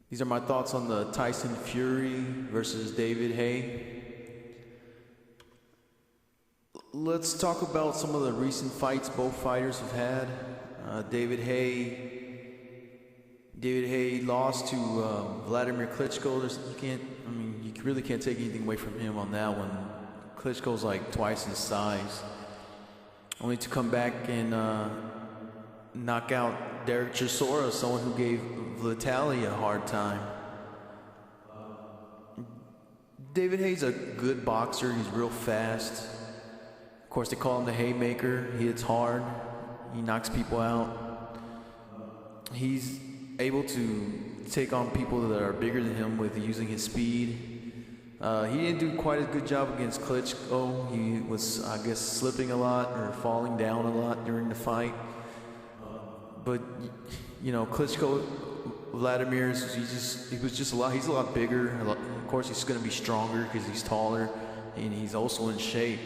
These are my thoughts on the Tyson Fury versus David Haye. Let's talk about some of the recent fights both fighters have had. David Haye lost to Vladimir Klitschko. You really can't take anything away from him on that one. Klitschko's like twice his size. Only to come back and knock out Derek Chisora, someone who gave Vitaly a hard time. David Haye's a good boxer. He's real fast. Of course, they call him the Haymaker. He hits hard. He knocks people out. He's able to take on people that are bigger than him with using his speed. He didn't do quite a good job against Klitschko. He was, I guess, slipping a lot or falling down a lot during the fight. But you know, Klitschko, Vladimir, he's a lot bigger. Of course, he's going to be stronger because he's taller, and he's also in shape.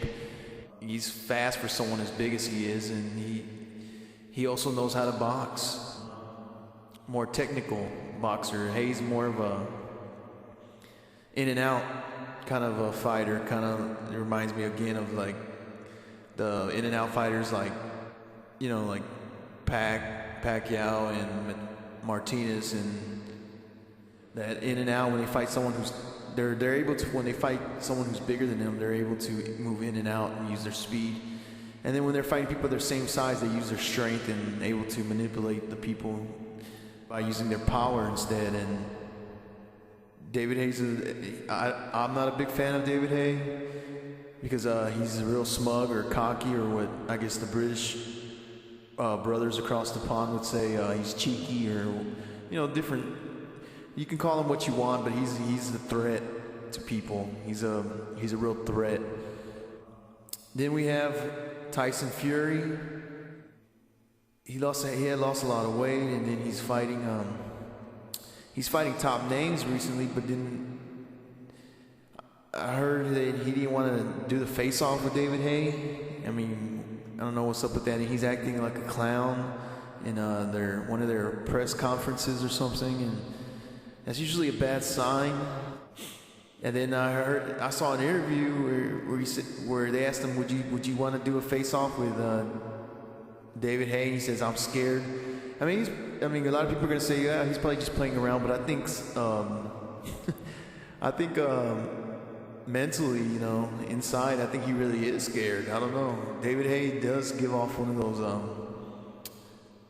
He's fast for someone as big as he is, and he also knows how to box. More technical boxer. Haye's more of a in and out kind of a fighter. It reminds me again of like the in and out fighters, like like Pacquiao and Martinez, and that in and out when they fight someone who's they're able to, when they fight someone who's bigger than them, they're able to move in and out and use their speed. And then when they're fighting people their same size, they use their strength and able to manipulate the people by using their power instead. And David Haye's, I'm not a big fan of David Haye because he's real smug or cocky, or what I guess the British brothers across the pond would say. He's cheeky, or different. You can call him what you want, but he's a threat to people. He's a real threat. Then we have Tyson Fury. He had lost a lot of weight, and then he's fighting top names recently. But then I heard that he didn't want to do the face-off with David Haye. I don't know what's up with that. He's acting like a clown in one of their press conferences or something, and that's usually a bad sign. And then I saw an interview where they asked him, would you want to do a face-off with David Haye? And he says, I'm scared. A lot of people are going to say, yeah, he's probably just playing around, but I think mentally, inside, I think he really is scared. I don't know. David Haye does give off one of those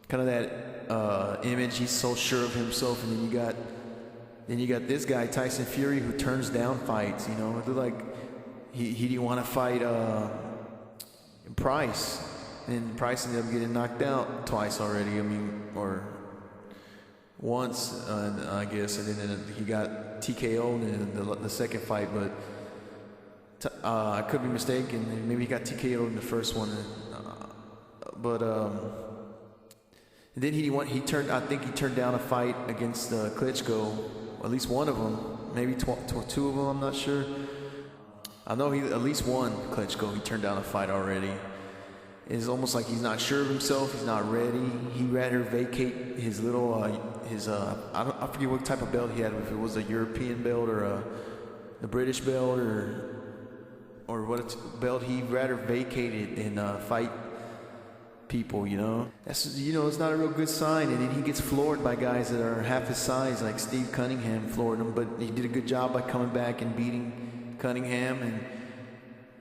kind of that image. He's so sure of himself, and then you got this guy, Tyson Fury, who turns down fights. It looked like he didn't want to fight Price, and Price ended up getting knocked out twice already. Or once, I guess, and then he got TKO'd in the second fight. But I could be mistaken. Maybe he got TKO'd in the first one. And then he turned down a fight against Klitschko. At least one of them, maybe two of them, I'm not sure. I know at least one Klitschko, he turned down a fight already. It's almost like he's not sure of himself, he's not ready. He'd rather vacate his little, I forget what type of belt he had, if it was a European belt or a British belt or what belt. He'd rather vacate it than fight people, That's, it's not a real good sign. And then he gets floored by guys that are half his size, like Steve Cunningham floored him, but he did a good job by coming back and beating Cunningham. And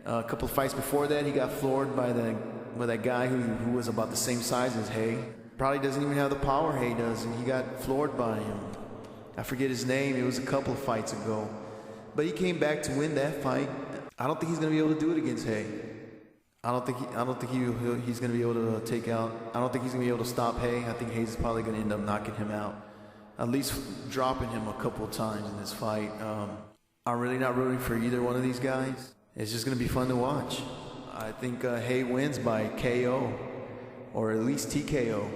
a couple of fights before that, he got floored by that guy who was about the same size as Haye. Probably doesn't even have the power Haye does, and he got floored by him. I forget his name. It was a couple of fights ago, but he came back to win that fight. I don't think he's going to be able to do it against Haye. I don't think he's going to be able to take out. I don't think he's going to be able to stop Haye. I think Haye's probably going to end up knocking him out, at least dropping him a couple of times in this fight. I'm really not rooting for either one of these guys. It's just going to be fun to watch. I think Haye wins by KO, or at least TKO.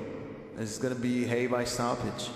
It's going to be Haye by stoppage.